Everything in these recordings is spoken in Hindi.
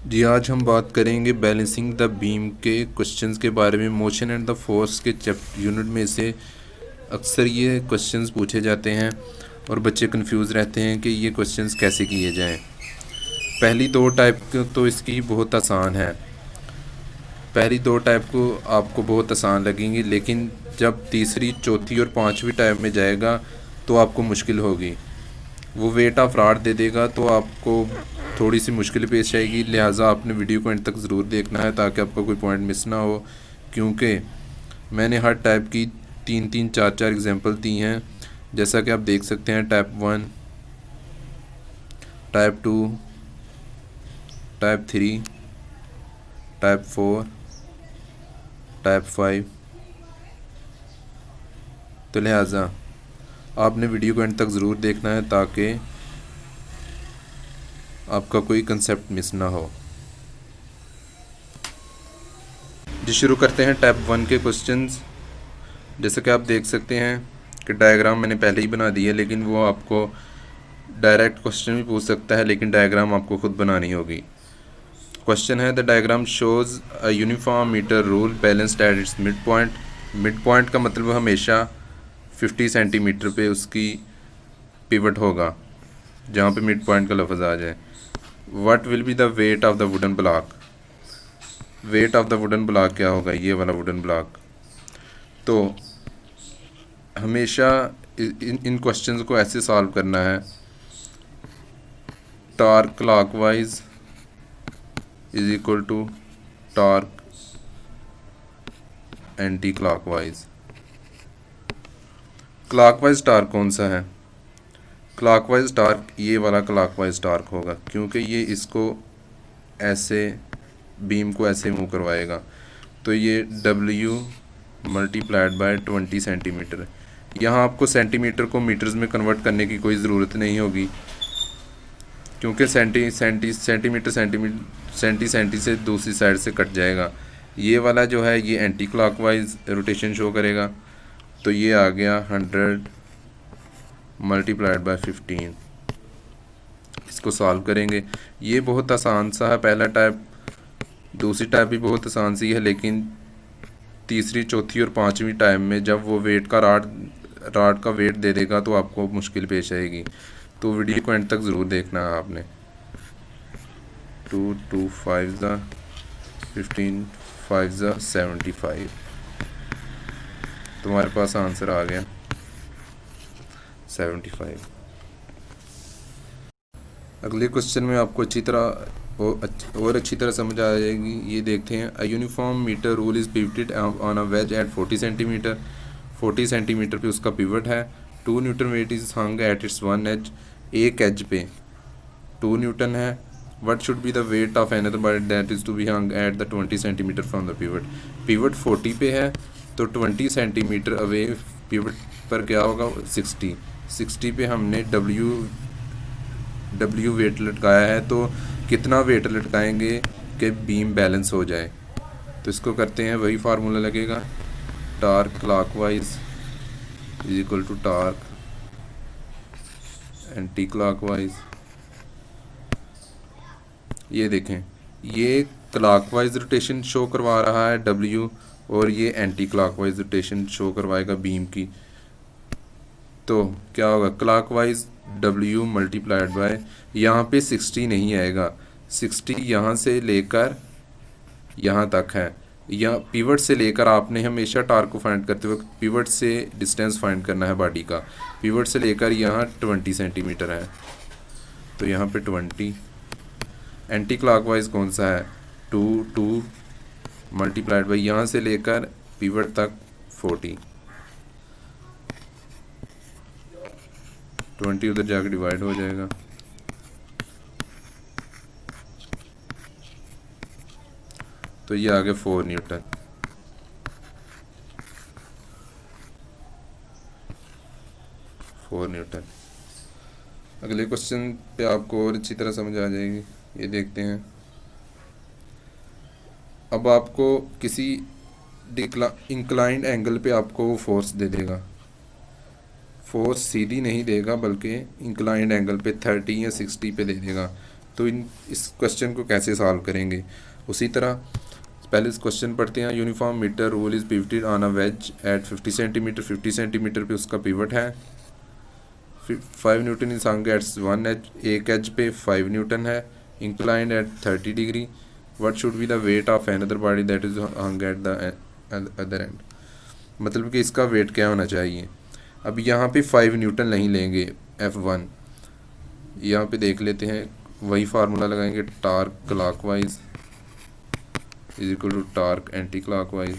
जी, आज हम बात करेंगे बैलेंसिंग द बीम के क्वेश्चंस के बारे में। मोशन एंड द फोर्स के यूनिट में से अक्सर ये क्वेश्चंस पूछे जाते हैं और बच्चे कंफ्यूज रहते हैं कि ये क्वेश्चंस कैसे किए जाएं। पहली दो टाइप तो इसकी बहुत आसान है। पहली दो टाइप को आपको बहुत आसान लगेंगी, लेकिन जब तीसरी, चौथी और पांचवी टाइप में जाएगा तो आपको मुश्किल होगी। वो वेट ऑफ रॉड दे देगा तो आपको थोड़ी सी मुश्किल पेश आएगी। लिहाजा आपने वीडियो को एंड तक ज़रूर देखना है ताकि आपका कोई पॉइंट मिस ना हो, क्योंकि मैंने हर टाइप की तीन तीन चार चार एग्जांपल दी हैं। जैसा कि आप देख सकते हैं, type 1, type 2, type 3, type 4, type 5। तो लिहाजा आपने वीडियो को एंड तक ज़रूर देखना है ताकि आपका कोई कंसेप्ट मिस ना हो। जी, शुरू करते हैं टाइप 1 के क्वेश्चंस। जैसे कि आप देख सकते हैं कि डायग्राम मैंने पहले ही बना दी है, लेकिन वो आपको डायरेक्ट क्वेश्चन भी पूछ सकता है, लेकिन डायग्राम आपको खुद बनानी होगी। क्वेश्चन है, the diagram shows a uniform metre rule balanced at its mid point. Mid point का मतलब हमेशा 50 सेंटीमीटर पे उसकी पिवट होगा, जहाँ पे मिड पॉइंट का लफ्ज़ आ जाए। What will be the weight of the wooden block. Weight of the wooden block क्या होगा, ये वाला वुडन ब्लॉक। तो हमेशा इन क्वेश्चंस को ऐसे सॉल्व करना है, torque clockwise is equal to torque anti clockwise. Clockwise torque कौन सा है? क्लॉकवाइज टॉर्क ये वाला क्लॉकवाइज टॉर्क होगा, क्योंकि ये इसको ऐसे बीम को ऐसे मूव करवाएगा। तो ये W मल्टीप्लाइड बाय 20 सेंटीमीटर। यहाँ आपको सेंटीमीटर को मीटर्स में कन्वर्ट करने की कोई ज़रूरत नहीं होगी, क्योंकि सेंटीमीटर सेंटी से दूसरी साइड से कट जाएगा। ये वाला जो है ये एंटी क्लॉकवाइज रोटेशन शो करेगा। तो ये आ गया 100 मल्टीप्लाइड बाय 15। इसको सॉल्व करेंगे। ये बहुत आसान सा है पहला टाइप। दूसरी टाइप भी बहुत आसान सी है, लेकिन तीसरी, चौथी और पांचवी टाइम में जब वो वेट का रॉड का वेट दे देगा तो आपको मुश्किल पेश आएगी। तो वीडियो को एंड तक ज़रूर देखना है आपने। 2 2 5 15 5 75। तुम्हारे पास आंसर आ गया 75। अगले क्वेश्चन में आपको अच्छी तरह समझ आ जाएगी। ये देखते हैं, a uniform metre rule is pivoted on a wedge at 40 centimetre. 40 centimetre पे उसका पिवट है। 2 newton weight is hung at its one edge. एक एज पे 2 न्यूटन है। What should be the weight of another body that is to be hung at the 20 centimetre from the pivot. Pivot 40 पे है तो 20 सेंटीमीटर अवे पिवट पर क्या होगा, 60 पे हमने W वेट लटकाया है, तो कितना वेट लटकाएंगे कि बीम बैलेंस हो जाए। तो इसको करते हैं, वही फार्मूला लगेगा, torque clockwise is equal to torque anti clockwise. ये देखें, ये क्लॉकवाइज रोटेशन शो करवा रहा है W, और ये एंटी क्लॉकवाइज रोटेशन शो करवाएगा बीम की। तो क्या होगा, क्लॉकवाइज W मल्टीप्लाइड बाय, यहाँ पे 60 नहीं आएगा, 60 यहाँ से लेकर यहाँ तक है। यहाँ पिवट से लेकर आपने हमेशा टॉर्क को फाइंड करते वक्त पिवट से डिस्टेंस फाइंड करना है बॉडी का। पिवट से लेकर यहाँ 20 सेंटीमीटर है, तो यहाँ पे 20। एंटी क्लॉकवाइज कौन सा है, 2 मल्टीप्लाइड बाई यहाँ से लेकर पिवट तक 40। 20 उधर जाकर डिवाइड हो जाएगा। तो ये आ गया 4 न्यूटन। अगले क्वेश्चन पे आपको और अच्छी तरह समझ आ जाएगी। ये देखते हैं, अब आपको किसी इंक्लाइंड एंगल पे आपको वो फोर्स दे देगा। फोर्स सीधी नहीं देगा, बल्कि इंक्लाइंड एंगल पे 30 या 60 पे दे देगा। तो इस क्वेश्चन को कैसे सॉल्व करेंगे। उसी तरह पहले इस क्वेश्चन पढ़ते हैं। Uniform metre rule is pivoted on a wedge at 50 centimetre. 50 centimetre पे उसका पिवट है। 5 newton is hung at one edge, एक एज पे 5 न्यूटन है। Inclined at 30 degree. What should be the weight of another body that is hung at the other end. मतलब कि इसका वेट क्या होना चाहिए। अब यहाँ पे 5 न्यूटन नहीं लेंगे F1, यहाँ पे देख लेते हैं, वही फार्मूला लगाएंगे, torque clockwise is equal to torque anti clockwise.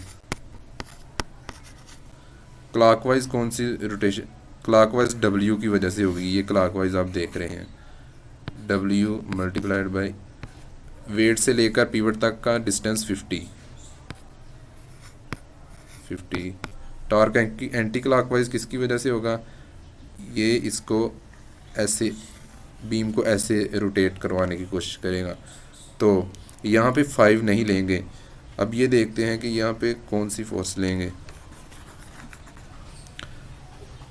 Clockwise कौन सी रोटेशन, क्लॉकवाइज W की वजह से होगी, ये क्लॉकवाइज आप देख रहे हैं, W मल्टीप्लाइड बाई वेट से लेकर पिवट तक का डिस्टेंस 50। टार्क एंटी क्लॉकवाइज किसकी वजह से होगा, ये इसको ऐसे बीम को ऐसे रोटेट करवाने की कोशिश करेगा। तो यहाँ पे 5 नहीं लेंगे। अब ये देखते हैं कि यहाँ पे कौन सी फोर्स लेंगे।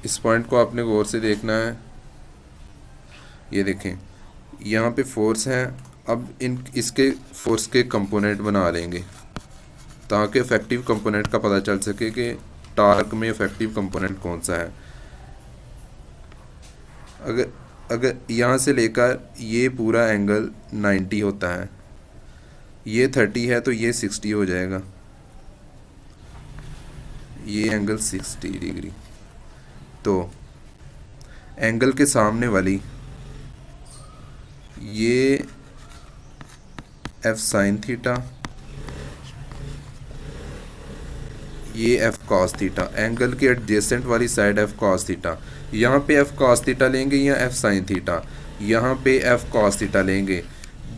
इस पॉइंट को आपने गौर से देखना है। ये देखें यहाँ पे फोर्स है। अब इसके फोर्स के कंपोनेंट बना लेंगे ताकि इफेक्टिव कंपोनेंट का पता चल सके कि टार्क में इफेक्टिव कंपोनेंट कौन सा है। अगर यहाँ से लेकर ये पूरा एंगल 90 होता है, ये 30 है तो ये 60 हो जाएगा, ये एंगल 60 डिग्री। तो एंगल के सामने वाली ये F साइन थीटा, ये F कॉस थीटा, एंगल के एडजेसेंट वाली साइड F कॉस थीटा। यहाँ पे F कॉस थीटा लेंगे या F साइन थीटा, यहाँ पे F कॉस थीटा लेंगे।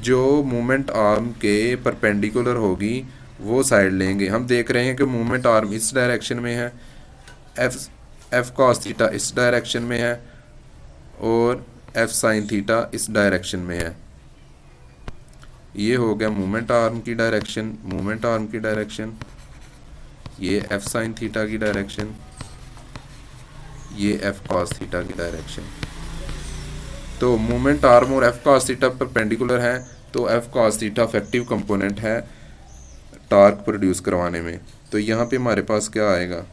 जो मूवमेंट आर्म के परपेंडिकुलर होगी वो साइड लेंगे। हम देख रहे हैं कि मूवमेंट आर्म इस डायरेक्शन में है, F कॉस थीटा इस डायरेक्शन में है और F साइन थीटा इस डायरेक्शन में है। ये हो गया मूवमेंट आर्म की डायरेक्शन, मूवमेंट आर्म की डायरेक्शन, ये F साइन थीटा की डायरेक्शन, ये F कॉस थीटा की डायरेक्शन। तो मूवमेंट आर्म और F कॉस थीटा परपेंडिकुलर है, तो F cos theta effective component है टार्क प्रोड्यूस करवाने में। तो यहाँ पे हमारे पास क्या आएगा,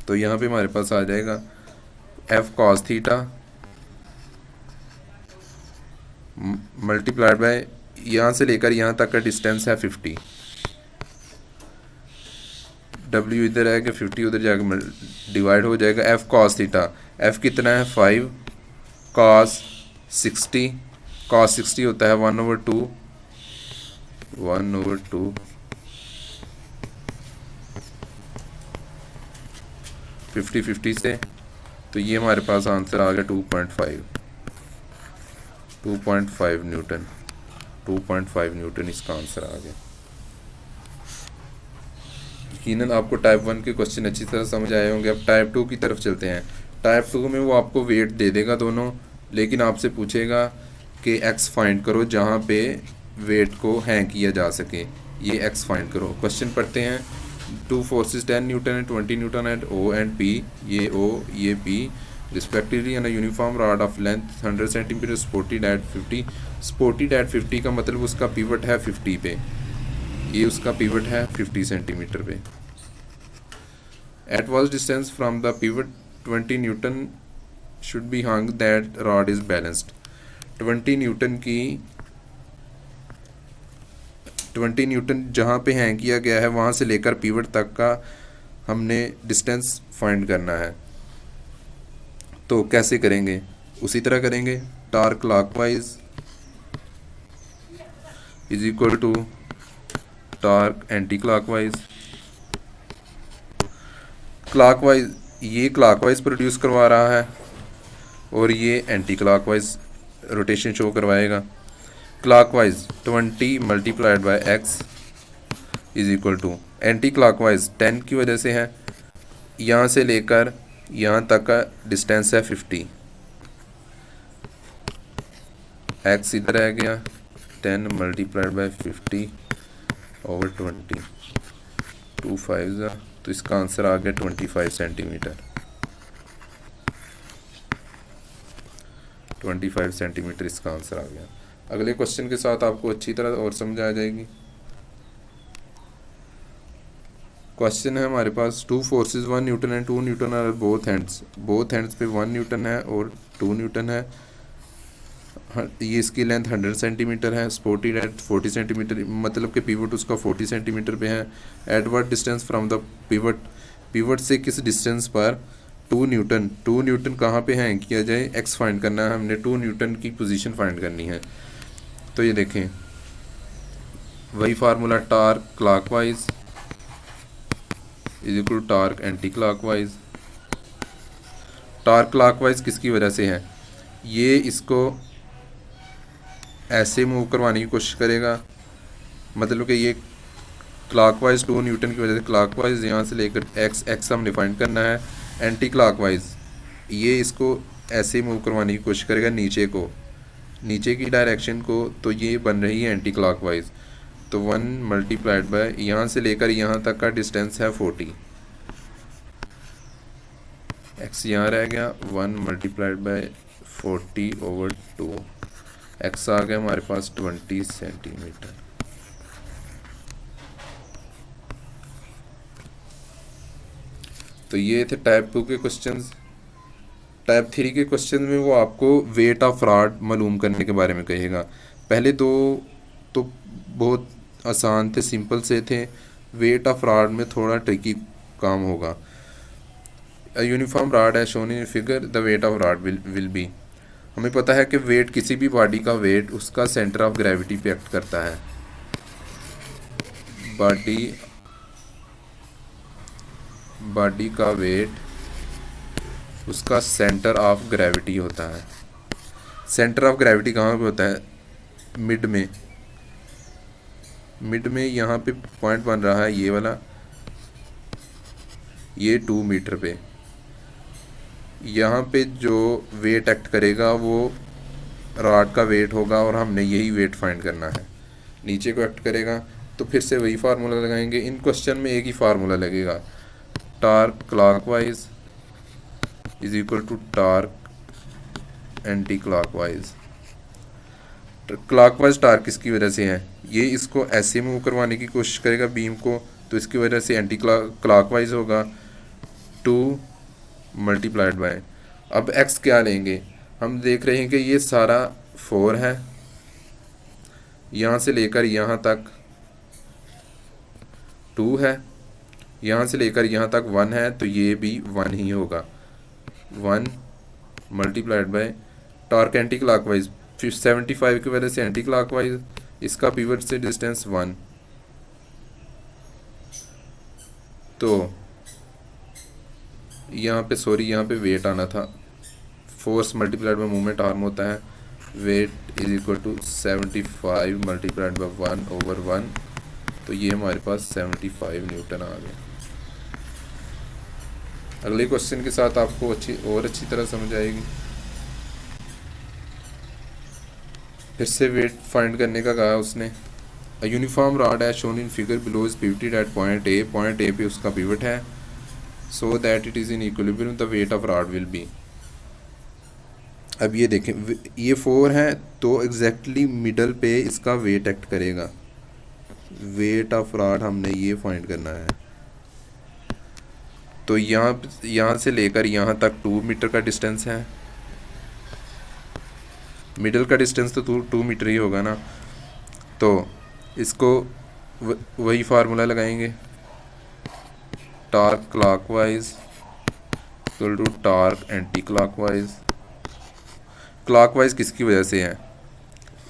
तो यहाँ पे हमारे पास आ जाएगा F cos theta multiplied by, यहाँ से लेकर यहाँ तक का डिस्टेंस है 50, W इधर है कि 50 उधर जाकर डिवाइड हो जाएगा। F कॉस थीटा, F कितना है 5, कॉस 60, कॉस 60 होता है 1/2, 50 से। तो ये हमारे पास आंसर आ गया 2.5 न्यूटन, 2.5 न्यूटन इसका आंसर आ गया। यकीनन आपको टाइप 1 के क्वेश्चन अच्छी तरह समझ आए होंगे। अब टाइप 2 की तरफ चलते हैं। टाइप 2 में वो आपको वेट दे देगा दोनों, लेकिन आपसे पूछेगा कि एक्स फाइंड करो जहाँ पे वेट को हैंग किया जा सके, ये एक्स फाइंड करो। क्वेश्चन पढ़ते हैं। 2 forces 10 newton and 20 newton at O and P, ये O ये P respectively on a uniform rod of length 100 centimetre supported at 50। Supported at 50 का मतलब उसका पिवट है 50 पे, ये उसका पिवट है 50 सेंटीमीटर पे। At was distance from the pivot 20 newton should be hung that rod is balanced. 20 newton जहाँ पे हैंग किया गया है वहाँ से लेकर पिवट तक का हमने डिस्टेंस फाइंड करना है। तो कैसे करेंगे, उसी तरह करेंगे। Torque clockwise is equal to torque anti clockwise. Clockwise ये क्लॉकवाइज प्रोड्यूस करवा रहा है और ये एंटी क्लॉकवाइज रोटेशन शो करवाएगा। Clockwise 20 multiplied by x is equal to, anti clockwise 10 की वजह से है, यहाँ से लेकर यहाँ तक का डिस्टेंस है 50, एक्स इधर आ गया 10 मल्टीप्लाइड बाय 50 ओवर 20, 2 5 तो इसका आंसर आ गया 25 सेंटीमीटर। 25 सेंटीमीटर इसका आंसर आ गया। अगले क्वेश्चन के साथ आपको अच्छी तरह और समझ आ जाएगी। क्वेश्चन है हमारे पास, two forces 1 newton and 2 newton are both hands पे 1 न्यूटन है और 2 न्यूटन है। ये इसकी लेंथ 100 सेंटीमीटर है, स्पोर्टेड एट 40 सेंटीमीटर, मतलब कि पिवट उसका 40 सेंटीमीटर पे है। At what distance from the pivot से किस डिस्टेंस पर 2 न्यूटन कहाँ पे हैं किया जाए, एक्स फाइंड करना है हमने, 2 न्यूटन की पोजीशन फाइंड करनी है। तो ये देखें वही formula, torque clockwise is equal to torque anti clockwise. Torque clockwise किसकी वजह से है, ये इसको ऐसे मूव करवाने की कोशिश करेगा, मतलब कि ये क्लॉकवाइज 2 न्यूटन की वजह से क्लॉकवाइज यहाँ से लेकर एक्स हमने फाइंड करना है। एंटी क्लॉकवाइज ये इसको ऐसे मूव करवाने की कोशिश करेगा नीचे की डायरेक्शन को, तो ये बन रही है एंटी क्लॉकवाइज। तो 1 मल्टीप्लाइड बाय यहाँ से लेकर यहाँ तक का डिस्टेंस है 40, एक्स यहाँ रह गया, 1 मल्टीप्लाइड बाय 40/2, एक्स आ गया हमारे पास 20 सेंटीमीटर। तो ये थे टाइप 2 के क्वेश्चंस। टाइप 3 के क्वेश्चन में वो आपको वेट ऑफ रॉड मालूम करने के बारे में कहेगा। पहले दो तो बहुत आसान थे, सिंपल से थे। वेट ऑफ रॉड में थोड़ा ट्रिकी काम होगा। यूनिफॉर्म रॉड है shown in figure, the weight of rod will B. हमें पता है कि वेट, किसी भी बॉडी का वेट उसका सेंटर ऑफ ग्रेविटी पे एक्ट करता है। बॉडी का वेट उसका सेंटर ऑफ ग्रेविटी होता है। सेंटर ऑफ ग्रेविटी कहाँ पे होता है, मिड में यहाँ पे पॉइंट बन रहा है ये वाला, ये 2 मीटर पे। यहाँ पे जो वेट एक्ट करेगा वो रॉड का वेट होगा और हमने यही वेट फाइंड करना है। नीचे को एक्ट करेगा तो फिर से वही फार्मूला लगाएंगे। इन क्वेश्चन में एक ही फार्मूला लगेगा, torque clockwise is equal to torque anti clockwise. Clockwise torque किसकी वजह से है, ये इसको ऐसे मूव करवाने की कोशिश करेगा बीम को, तो इसकी वजह से एंटी क्लॉकवाइज होगा 2 मल्टीप्लाइड बाय। अब एक्स क्या लेंगे, हम देख रहे हैं कि ये सारा 4 है, यहाँ से लेकर यहाँ तक 2 है, यहाँ से लेकर यहाँ तक 1 है, तो ये भी 1 ही होगा। 1 multiplied by torque anti clockwise, 75 की वजह से एंटी क्लॉकवाइज, इसका पिवट से डिस्टेंस 1। तो यहाँ पे वेट आना था, force multiplied by movement arm होता है, weight is equal to 75 multiplied by 1/1, तो ये हमारे पास 75 न्यूटन आ गया। अगले क्वेश्चन के साथ आपको अच्छी तरह समझ आएगी। फिर से वेट फाइंड करने का कहा उसने। अ यूनिफॉर्म रॉड है shown in figure below is pivoted at point A पे उसका पिवट है, so that it is in equilibrium the weight of rod will be. अब ये देखें, ये 4 है तो एग्जैक्टली मिडल पे इसका वेट एक्ट करेगा। वेट ऑफ रॉड हमने ये फाइंड करना है। तो यहाँ से लेकर यहाँ तक 2 मीटर का डिस्टेंस है, मिडल का डिस्टेंस तो 2 मीटर ही होगा ना। तो इसको वही फार्मूला लगाएंगे, torque clockwise equal to torque anti clockwise. Clockwise किसकी वजह से है,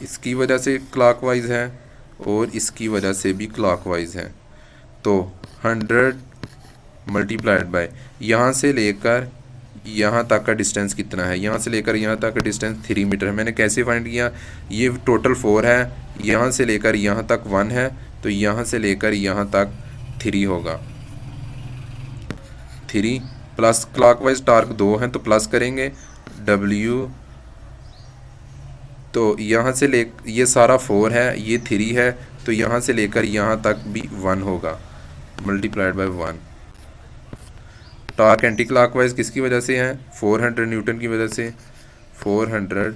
इसकी वजह से क्लॉकवाइज है और इसकी वजह से भी क्लॉकवाइज है। तो 100 मल्टीप्लाइड बाय यहाँ से लेकर यहाँ तक का डिस्टेंस कितना है, यहाँ से लेकर यहाँ तक का डिस्टेंस 3 मीटर है। मैंने कैसे फाइंड किया, ये टोटल 4 है, यहाँ से लेकर यहाँ तक 1 है, तो यहाँ से लेकर यहाँ तक 3 होगा। 3 प्लस क्लॉकवाइज टार्क 2 है तो प्लस करेंगे W, तो यहाँ से ये सारा 4 है, ये 3 है, तो यहाँ से लेकर यहाँ तक भी 1 होगा multiplied by 1। Torque anti clockwise किसकी वजह से है, 400 न्यूटन की वजह से, 400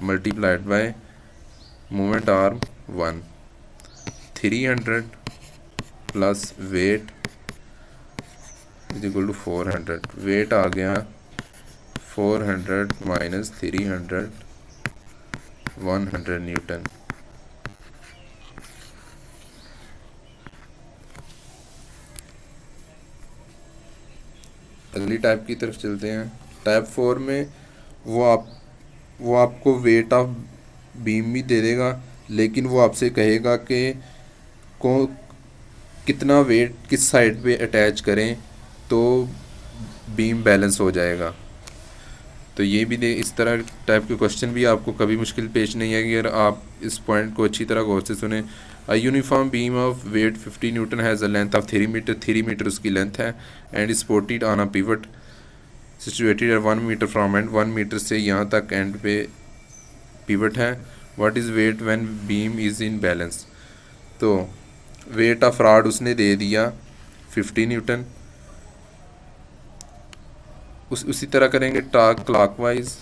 multiplied by moment arm 1, 300 plus weight is equal to 400। Weight आ गया 400 माइनस 300, 100 न्यूटन। अगली टाइप की तरफ चलते हैं। टाइप 4 में वो आपको वेट ऑफ बीम भी दे देगा, लेकिन वो आपसे कहेगा कि को कितना वेट किस साइड पे अटैच करें तो बीम बैलेंस हो जाएगा। तो ये भी दे, इस तरह टाइप के क्वेश्चन भी आपको कभी मुश्किल पेश नहीं आएगी अगर आप इस पॉइंट को अच्छी तरह गौर से सुने। A uniform beam of weight 50 newton has a length of 3 metre, 3 metre उसकी लेंथ है, end is supported on a pivot situated at 1 metre from end, 1 metre से यहाँ तक एंड पे पिवट है। What is weight when beam is in balance. तो वेट ऑफ रॉड उसने दे दिया 50 न्यूटन। उसी तरह करेंगे torque clockwise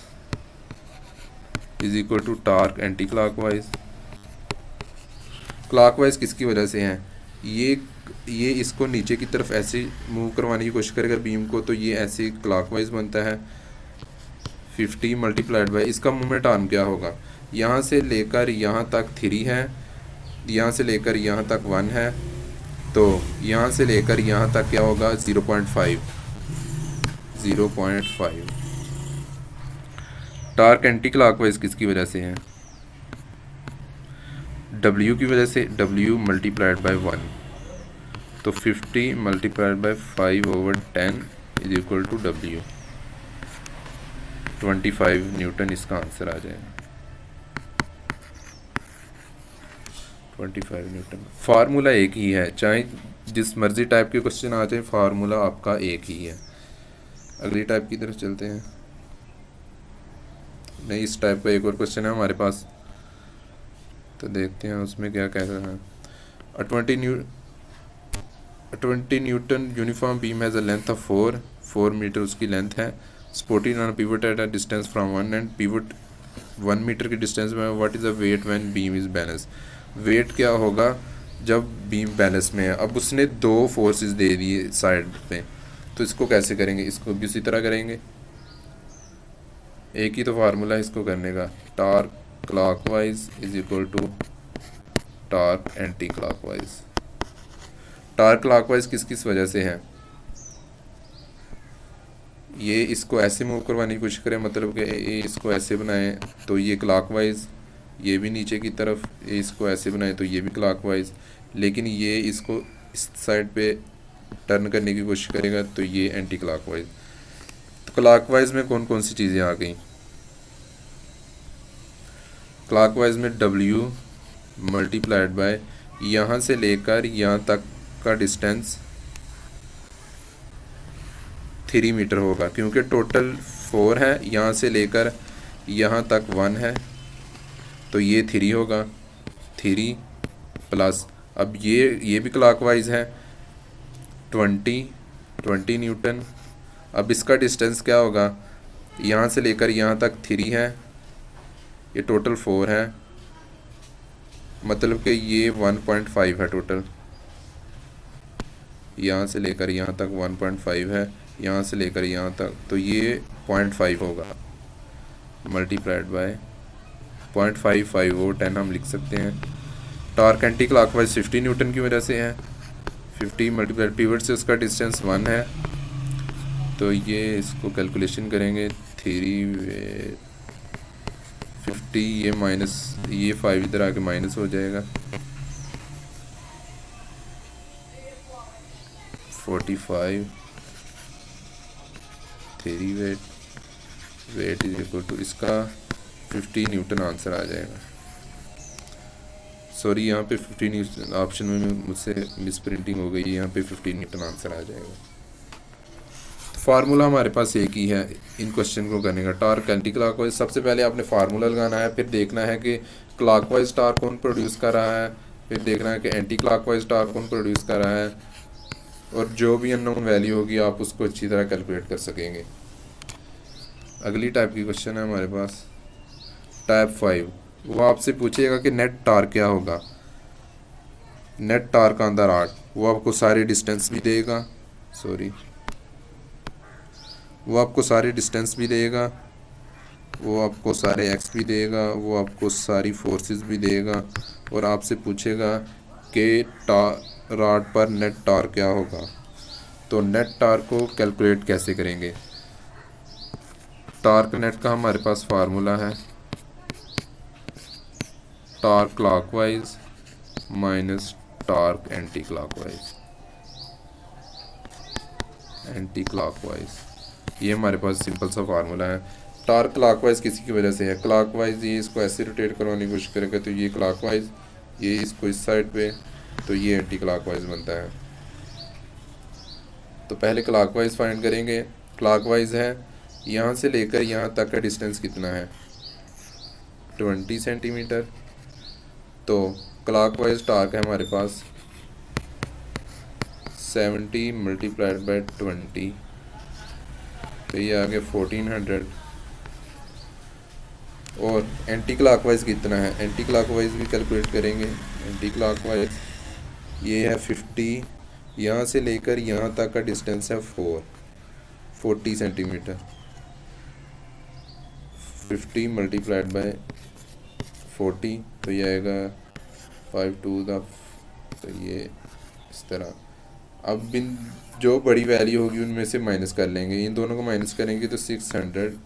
is equal to torque anti clockwise. Clockwise किसकी वजह से है, ये इसको नीचे की तरफ ऐसे मूव करवाने की कोशिश करेगा बीम को, तो ये ऐसे क्लॉकवाइज बनता है। 50 मल्टीप्लाइड बाय इसका मोमेंट आर्म क्या होगा, यहाँ से लेकर यहाँ तक 3 है, यहाँ से लेकर यहाँ तक 1 है, तो यहाँ से लेकर यहाँ तक क्या होगा 0.5। टार्क एंटी क्लॉकवाइज किसकी वजह से है, W की वजह से, W मल्टीप्लाइड बाय 1, तो 50 multiplied by 5/10 is equal to W, 25 newton इसका आंसर आ जाएगा। 25 न्यूटन। फार्मूला एक ही है, चाहे जिस मर्जी टाइप के क्वेश्चन आ जाए, फार्मूला आपका एक ही है। अगली टाइप की तरफ चलते हैं। नहीं, इस टाइप का एक और क्वेश्चन है हमारे पास, तो देखते हैं उसमें क्या कह रहा है। 20 newton uniform beam has a length of 4 metre उसकी लेंथ है, supported on pivot at a distance from 1 end, pivot 1 metre की डिस्टेंस में। What is the weight when beam is balance. Weight क्या होगा जब बीम बैलेंस में है। अब उसने 2 फोर्सेस दे दिए साइड पे, तो इसको कैसे करेंगे, इसको भी उसी तरह करेंगे। एक ही तो फार्मूला है इसको करने का, torque clockwise is equal to torque anti clockwise. Torque clockwise किस किस वजह से है, ये इसको ऐसे मूव करवाने की कोशिश करें, मतलब कि ये इसको ऐसे बनाएं तो ये क्लॉकवाइज, ये भी नीचे की तरफ, ये इसको ऐसे बनाएं तो ये भी क्लॉकवाइज, लेकिन ये इसको इस साइड पे टर्न करने की कोशिश करेगा तो ये एंटी क्लॉकवाइज। तो क्लॉकवाइज में कौन कौन सी चीज़ें आ गई, क्लॉकवाइज में W मल्टीप्लाइड बाय यहाँ से लेकर यहाँ तक का डिस्टेंस 3 मीटर होगा, क्योंकि टोटल 4 है, यहाँ से लेकर यहाँ तक 1 है, तो ये 3 होगा, 3 प्लस, अब ये भी क्लॉकवाइज है 20 न्यूटन। अब इसका डिस्टेंस क्या होगा, यहाँ से लेकर यहाँ तक 3 है, ये टोटल 4 है, मतलब कि ये 1.5 है टोटल, यहाँ से लेकर यहाँ तक 1.5 है, यहाँ से लेकर यहाँ तक, तो ये 0.5 होगा मल्टीप्लाइड बाय 0.55 वो 10 हम लिख सकते हैं। टार्क एंटी क्लॉकवाइज 50 न्यूटन की वजह से है, 50 मल्टीप्लाइड पिवट से उसका डिस्टेंस 1 है, तो ये इसको कैलकुलेशन करेंगे 3 50, ये माइनस, ये 5 इधर आके माइनस हो जाएगा, 45 3 वेट इज इक्वल टू, इसका 50 न्यूटन आंसर आ जाएगा। सॉरी, यहाँ पे 50 न्यूटन ऑप्शन में मुझसे मिस प्रिंटिंग हो गई, यहाँ पे 50 न्यूटन आंसर आ जाएगा। फार्मूला हमारे पास एक ही है इन क्वेश्चन को करने का, टार्क एंटी क्लॉकवाइज। सबसे पहले आपने फार्मूला लगाना है, फिर देखना है कि क्लॉकवाइज टार्क कौन प्रोड्यूस कर रहा है, फिर देखना है कि एंटी क्लॉकवाइज टार्क कौन प्रोड्यूस कर रहा है, और जो भी अननोन वैल्यू होगी आप उसको अच्छी तरह कैलकुलेट कर सकेंगे। अगली टाइप की क्वेश्चन है हमारे पास टाइप 5, वो आपसे पूछेगा कि नेट टार्क क्या होगा, net torque on the rod. वो आपको सारी डिस्टेंस भी देगा, सॉरी, वो आपको सारी डिस्टेंस भी देगा, वो आपको सारे एक्स भी देगा, वो आपको सारी फोर्सेस भी देगा, और आपसे पूछेगा कि रॉड पर नेट टार्क क्या होगा। तो नेट टार्क को कैलकुलेट कैसे करेंगे? टार्क नेट का हमारे पास फार्मूला है torque clockwise minus torque anti clockwise. ये हमारे पास सिंपल सा फार्मूला है। टार्क क्लॉकवाइज किसी की वजह से है, क्लॉकवाइज ये इसको ऐसे रोटेट करवाने की कोशिश करेगा तो ये क्लॉकवाइज, ये इसको इस साइड पे, तो ये एंटी क्लॉकवाइज बनता है। तो पहले क्लॉकवाइज फाइंड करेंगे। क्लॉकवाइज है यहाँ से लेकर यहाँ तक का डिस्टेंस कितना है, 20 सेंटीमीटर। तो क्लॉकवाइज टार्क है हमारे पास 70 मल्टीप्लाइड बाई 20, तो ये आ गया 1400। और एंटी क्लॉकवाइज कितना है, एंटी क्लॉकवाइज भी कैलकुलेट करेंगे। एंटी क्लॉकवाइज ये है 50, यहाँ से लेकर यहाँ तक का डिस्टेंस है 40 सेंटीमीटर। 50 मल्टीप्लाइड बाय 40, तो ये आएगा 5 2 द, तो ये इस तरह। अब बिन जो बड़ी वैल्यू होगी उनमें से माइनस कर लेंगे, इन दोनों को माइनस करेंगे तो 600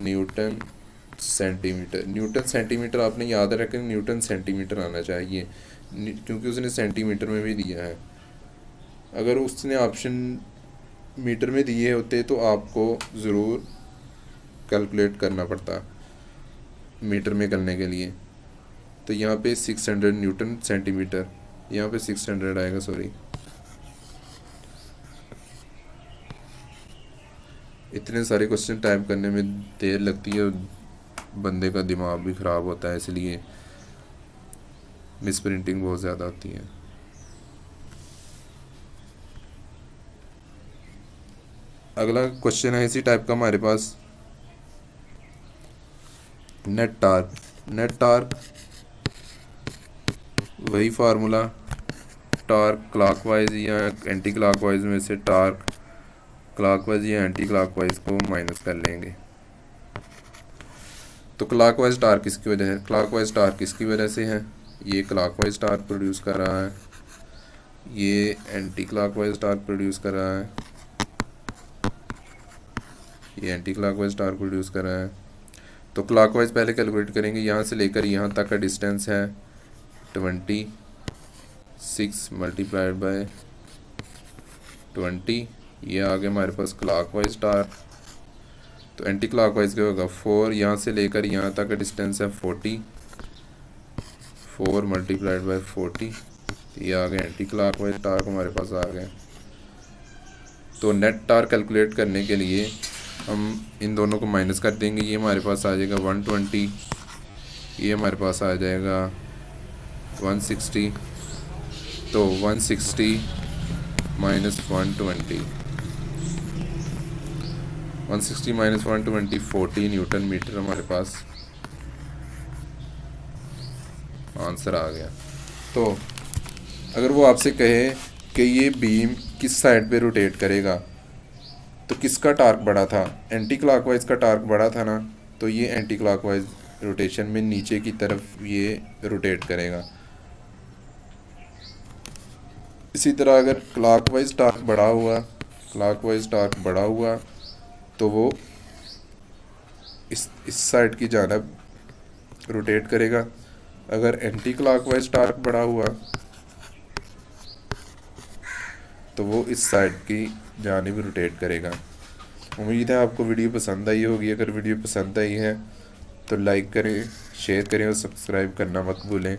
न्यूटन सेंटीमीटर। न्यूटन सेंटीमीटर आपने याद रखें, न्यूटन सेंटीमीटर आना चाहिए क्योंकि उसने सेंटीमीटर में भी दिया है। अगर उसने ऑप्शन मीटर में दिए होते तो आपको ज़रूर कैलकुलेट करना पड़ता मीटर में करने के लिए। तो यहाँ पे 600 न्यूटन सेंटीमीटर, यहाँ पे 600 आएगा, सॉरी। इतने सारे क्वेश्चन टाइप करने में देर लगती है, बंदे का दिमाग भी ख़राब होता है, इसलिए मिस प्रिंटिंग बहुत ज़्यादा होती है। अगला क्वेश्चन है इसी टाइप का हमारे पास, नेट टार्क। नेट टार्क वही फार्मूला, टार्क क्लॉकवाइज या एंटी क्लॉकवाइज में से टार्क क्लॉकवाइज या एंटी क्लॉकवाइज को माइनस कर लेंगे। तो क्लॉकवाइज टार्क किसकी वजह है, क्लॉकवाइज टार्क किसकी वजह से है, ये क्लॉकवाइज टार्क प्रोड्यूस कर रहा है, ये एंटी क्लॉकवाइज टार्क प्रोड्यूस कर रहा है, ये एंटी क्लॉकवाइज टार्क प्रोड्यूस कर रहा है। तो क्लॉकवाइज पहले कैलकुलेट करेंगे, यहाँ से लेकर यहाँ तक का डिस्टेंस है 26 मल्टीप्लाइड बाय 20, ये आ गया हमारे पास क्लॉकवाइज टार्क। तो एंटी क्लॉकवाइज क्या होगा, 4, यहाँ से लेकर यहाँ तक का डिस्टेंस है 40, 4 मल्टीप्लाइड बाय 40, ये आ गया एंटी क्लॉकवाइज टार्क हमारे पास आ गया। तो नेट टार्क कैलकुलेट करने के लिए हम इन दोनों को माइनस कर देंगे, ये हमारे पास आ जाएगा 120, ये हमारे पास आ जाएगा 160। तो 160 माइनस 120, 160 माइनस 120 40 न्यूटन मीटर हमारे पास आंसर आ गया। तो अगर वो आपसे कहे कि ये बीम किस साइड पे रोटेट करेगा, तो किसका टार्क बड़ा था, एंटी क्लॉकवाइज का टार्क बड़ा था ना, तो ये एंटी क्लॉकवाइज रोटेशन में नीचे की तरफ ये रोटेट करेगा। इसी तरह अगर क्लॉकवाइज टार्क बड़ा हुआ तो वो इस साइड की जानब रोटेट करेगा। अगर एंटी क्लॉकवाइज टार्क बड़ा हुआ तो वो इस साइड की जानिब रोटेट करेगा। उम्मीद है आपको वीडियो पसंद आई होगी। अगर वीडियो पसंद आई है तो लाइक करें, शेयर करें और सब्सक्राइब करना मत भूलें।